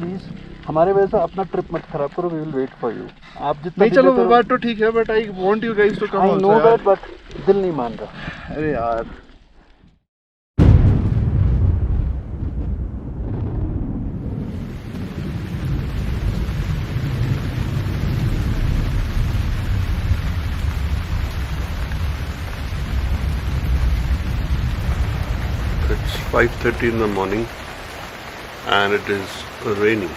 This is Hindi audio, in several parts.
प्लीज हमारे वजह से अपना ट्रिप मत खराब करो, we will wait for you. आप जितना नहीं चलो वो बात तो ठीक है, but I want you guys to come I also. No that, but दिल नहीं मान रहा। अरे यार It's 5:30 in the morning and it is raining.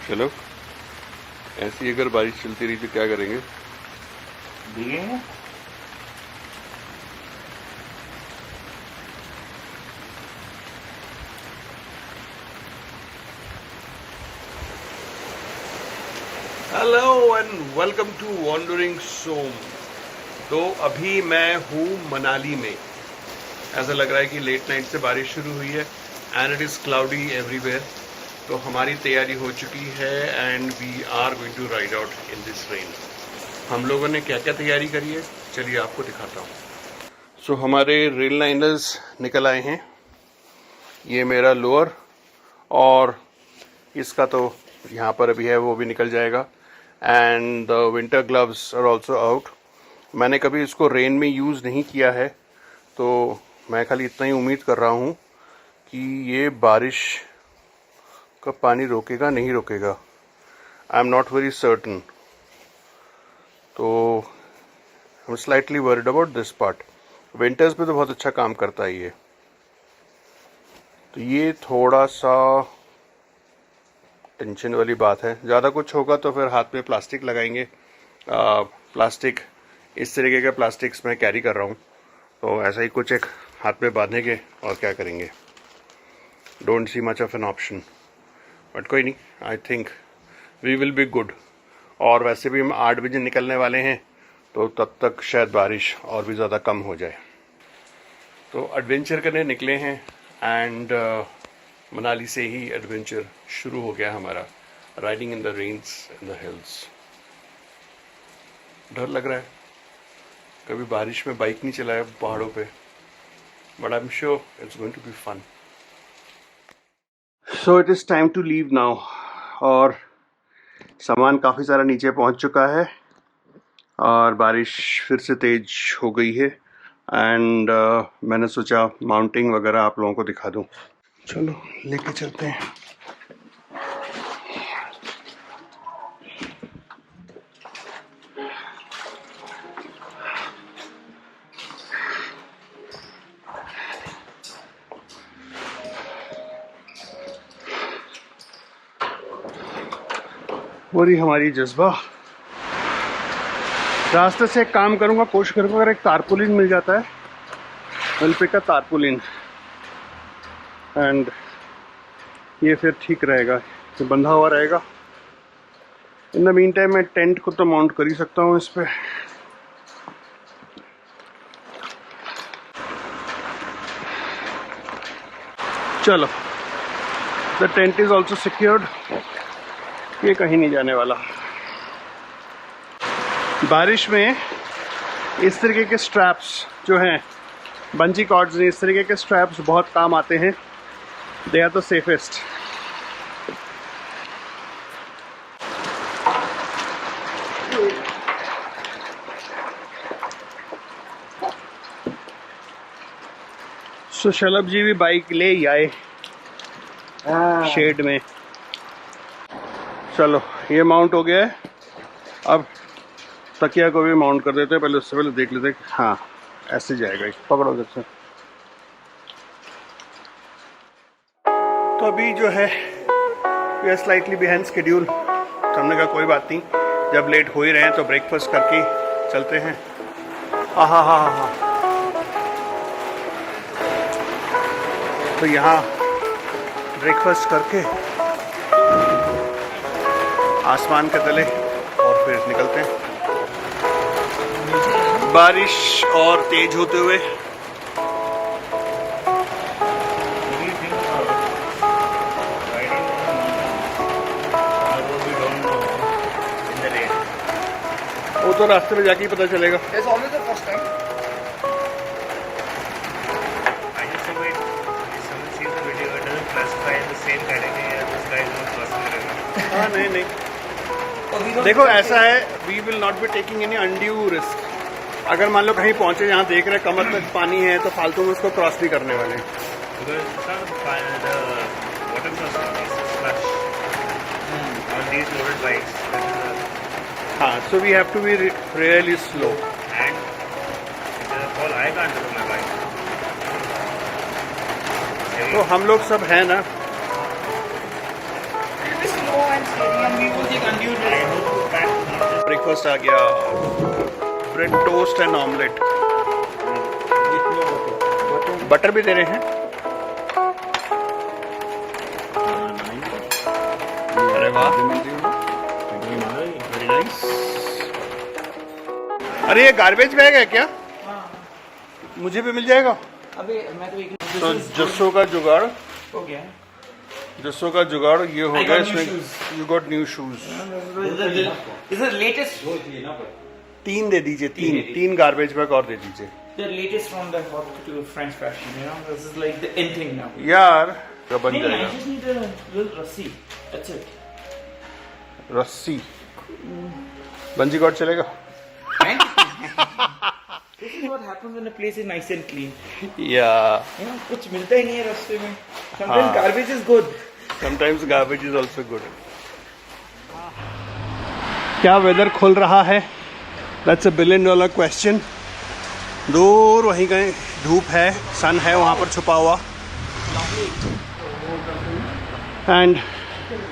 चलो ऐसी अगर बारिश चलती रही तो क्या करेंगे? भीगेंगे। Hello and welcome to wandering Som. तो अभी मैं हूँ मनाली में। ऐसा लग रहा है कि लेट नाइट से बारिश शुरू हुई है and it is cloudy everywhere. तो हमारी तैयारी हो चुकी है and we are going to ride out in this rain. हम लोगों ने क्या क्या तैयारी करी है चलिए आपको दिखाता हूँ। सो हमारे रेल लाइनर्स निकल आए हैं। ये मेरा लोअर और इसका तो यहाँ पर अभी है, वो भी निकल जाएगा। And the winter gloves are also out. मैंने कभी इसको रेन में यूज़ नहीं किया है तो मैं खाली इतना ही उम्मीद कर रहा हूँ कि ये बारिश का पानी रोकेगा नहीं रोकेगा। I am not very certain, तो I am slightly worried about this part. Winters में तो बहुत अच्छा काम करता है ये। तो ये थोड़ा सा टेंशन वाली बात है। ज़्यादा कुछ होगा तो फिर हाथ में प्लास्टिक लगाएंगे। प्लास्टिक इस तरीके के प्लास्टिक्स मैं कैरी कर रहा हूँ, तो ऐसा ही कुछ एक हाथ में बांधने के और क्या करेंगे। Don't see much of an option, but कोई नहीं, I think we will be good. और वैसे भी हम 8 बजे निकलने वाले हैं तो तब तक शायद बारिश और भी ज़्यादा कम हो जाए। तो एडवेंचर करने निकले हैं एंड मनाली से ही एडवेंचर शुरू हो गया हमारा। Riding in the rains in the hills. डर लग रहा है, कभी बारिश में बाइक नहीं चलाया पहाड़ों पे, but I am sure it's going to be fun. So it is time to leave now. और सामान काफ़ी सारा नीचे पहुंच चुका है और बारिश फिर से तेज हो गई है एंड मैंने सोचा माउंटिंग वगैरह आप लोगों को दिखा दूं। चलो लेके चलते हैं। वही हमारी जज्बा। रास्ते से एक काम करूंगा, कोशिश करूंगा अगर एक तारपुलिन मिल जाता है, एलपी का तारपुलिन, एंड ये फिर ठीक रहेगा, तो बंधा हुआ रहेगा। इन द मीन टाइम मैं टेंट को तो माउंट कर ही सकता हूँ इस पे। चलो, the tent is also secured, ये कहीं नहीं जाने वाला। बारिश में इस तरीके के स्ट्रैप्स जो हैं, बंजी कॉर्ड्स नहीं, इस तरीके के स्ट्रैप्स बहुत काम आते हैं। They are the safest. So Shalabh ji भी बाइक ले ही आए शेड में। चलो ये माउंट हो गया है, अब तकिया को भी माउंट कर देते हैं। पहले उससे पहले देख लेते हैं, हाँ ऐसे जाएगा। पकड़ो जैसे। तो अभी जो है we are slightly behind schedule. तो हमने कहा कोई बात नहीं, जब लेट हो ही रहे हैं तो ब्रेकफास्ट करके चलते हैं। हाँ। तो यहाँ ब्रेकफास्ट करके आसमान के तले और फिर निकलते हैं। बारिश और तेज होते हुए वो तो रास्ते में जाके ही पता चलेगा। हाँ नहीं नहीं, देखो ऐसा है, we will not be taking any undue risk. अगर मान लो कहीं पहुंचे जहाँ देख रहे हैं कमर तक पानी है तो फालतू में उसको क्रॉस नहीं करने वाले। हाँ, so we have to be really slow. तो हम लोग सब हैं ना। ब्रेकफास्ट आ गया, bread toast and omelette, butter भी दे रहे हैं। अरे वाह, वेरी नाइस। अरे ये गार्बेज बैग है क्या? मुझे भी मिल जाएगा? अबे मैं तो एक तो जस्सो का जुगाड़, हो गया। जस्सो का जुगाड़ ये हो I गया got new इसमें। shoes. You got new shoes. This is the latest. 3 दे दीजिए, तीन। 3 गार्बेज बैग और दे दीजिए The latest from the hot to French fashion. You know, this is like the in thing now. यार। तो बन I जाएगा। just need a little rassi. That's it. रस्सी बंजी कॉर्ड चलेगा? This is what happens when a place is nice and clean. या You know, कुछ मिलता ही नहीं है रास्ते में. Sometimes हाँ. garbage is good. Sometimes garbage is also good. क्या वेदर खुल रहा है? That's $1 billion question. दूर वहीं कहीं धूप है, सन है वहाँ पर छुपा हुआ। And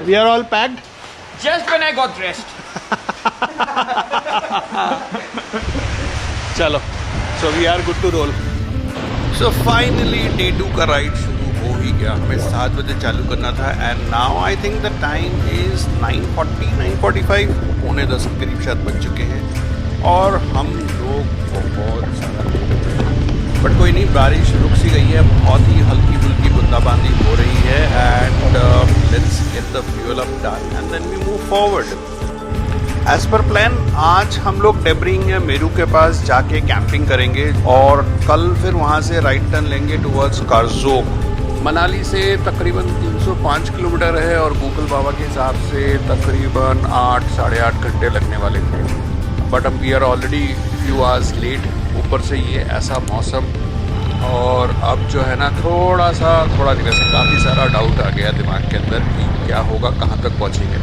we are all packed. Just when I got dressed. चलो, so we are good to roll. So finally day 2 का राइड शुरू हो ही गया। हमें 7 बजे चालू करना था and now I think the time is 9:45 पौने 10 के करीब शायद बज चुके हैं और हम लोग बहुत सारा बट कोई नहीं, बारिश रुक सी गई है, बहुत ही हल्की फुल्की बूंदाबांदी हो रही है and let's get the fuel up done and then we move forward as per plan. आज हम लोग डेब्रिंग या मेरू के पास जाके कैंपिंग करेंगे और कल फिर वहाँ से राइट टर्न लेंगे टुवर्ड्स कारजोक। मनाली से तकरीबन 305 किलोमीटर है और गूगल बाबा के हिसाब से तकरीबन 8 साढ़े 8 घंटे लगने वाले थे, बट अब we are already few hours late. ऊपर से ये ऐसा मौसम और अब जो है ना थोड़ा नहीं वैसे काफ़ी सारा डाउट आ गया दिमाग के अंदर कि क्या होगा, कहाँ तक पहुँचेंगे।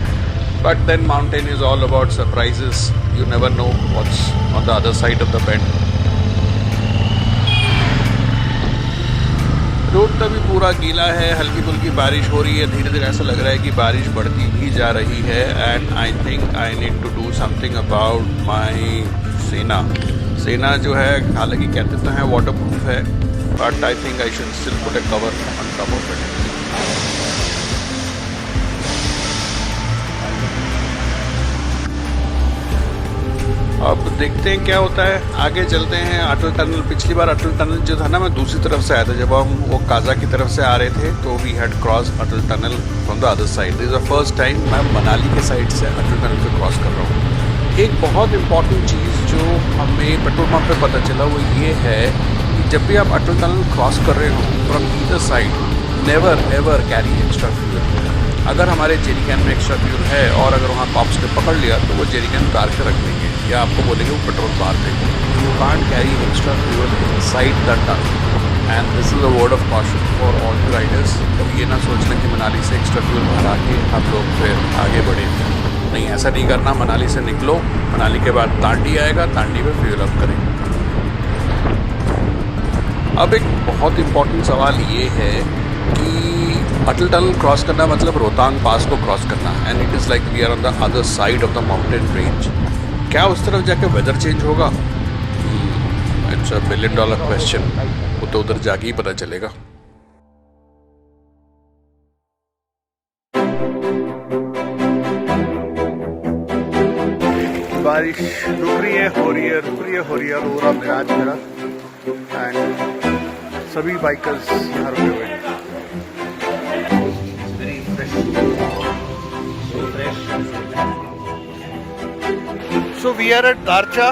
But then mountain is all about surprises. You never know what's on the other side of the bend. Road तो भी पूरा गीला है, हल्की फुल्की बारिश हो रही है, धीरे धीरे ऐसा लग रहा है कि बारिश बढ़ती भी जा रही है and I think I need to do something about my Sena जो है, हालांकि कहते तो हैं वाटर प्रूफ है but I think I should still put a cover on top of it. अब देखते हैं क्या होता है, आगे चलते हैं। अटल टनल, पिछली बार अटल टनल जो था ना, मैं दूसरी तरफ से आया था, जब हम वो काजा की तरफ से आ रहे थे तो we had cross Atal tunnel from the other side. This is the first time मैं मनाली के साइड से अटल टनल से क्रॉस कर रहा हूँ। एक बहुत इंपॉर्टेंट चीज़ जो हमें पेट्रोल पंप पे पता चला वो ये है कि जब भी आप अटल टनल क्रॉस कर रहे हो from either side, never ever carry extra fuel. अगर हमारे जेरिकैन में एक्स्ट्रा फ्यूल है और अगर वहाँ कॉप्स ने पकड़ लिया तो वो जेरिकैन उतार के रख देंगे या आपको बोलेंगे वो पेट्रोल मार देंगे। You can't carry extra fuel inside the tunnel and this is a word of caution for all the Riders. कभी ये ना सोचना कि मनाली से एक्स्ट्रा फ्यूल भरा के हम लोग फिर आगे बढ़े, नहीं, ऐसा नहीं करना। मनाली से निकलो, मनाली के बाद तांडी आएगा, तांडी में फ्यूल अप करेंगे। अब एक बहुत इम्पॉर्टेंट सवाल ये है कि अटल टनल क्रॉस करना मतलब रोहतांग पास को क्रॉस करना and it is like we are on the other side of the mountain range. क्या उस तरफ जाके वेदर चेंज होगा? इट्स $1 बिलियन क्वेश्चन, वो तो उधर जाके ही पता चलेगा। बारिश रुक रही है, हो रही है, रुक रही है, हो रही है, रो रहा मिराज मेरा एंड सभी बाइकर्स यहाँ रुके हुए हैं। So we are at Darcha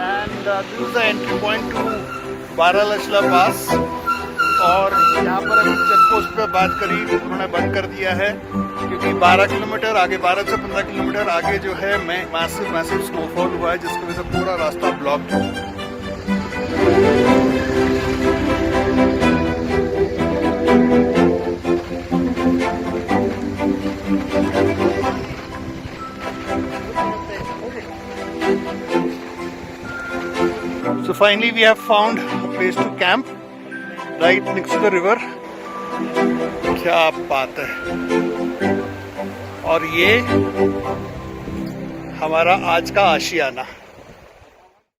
and this is the entry point to Baralashla Pass और यहाँ पर अभी चेक पोस्ट पे बात करी, उन्होंने बंद कर दिया है क्योंकि 12 किलोमीटर आगे, 12 से 15 किलोमीटर आगे जो है मैसिव स्नोफॉल हुआ है, जिसकी वजह से पूरा रास्ता ब्लॉक है। So finally we have found a place to camp right next to the river. क्या बात है। और ये हमारा आज का आशियाना।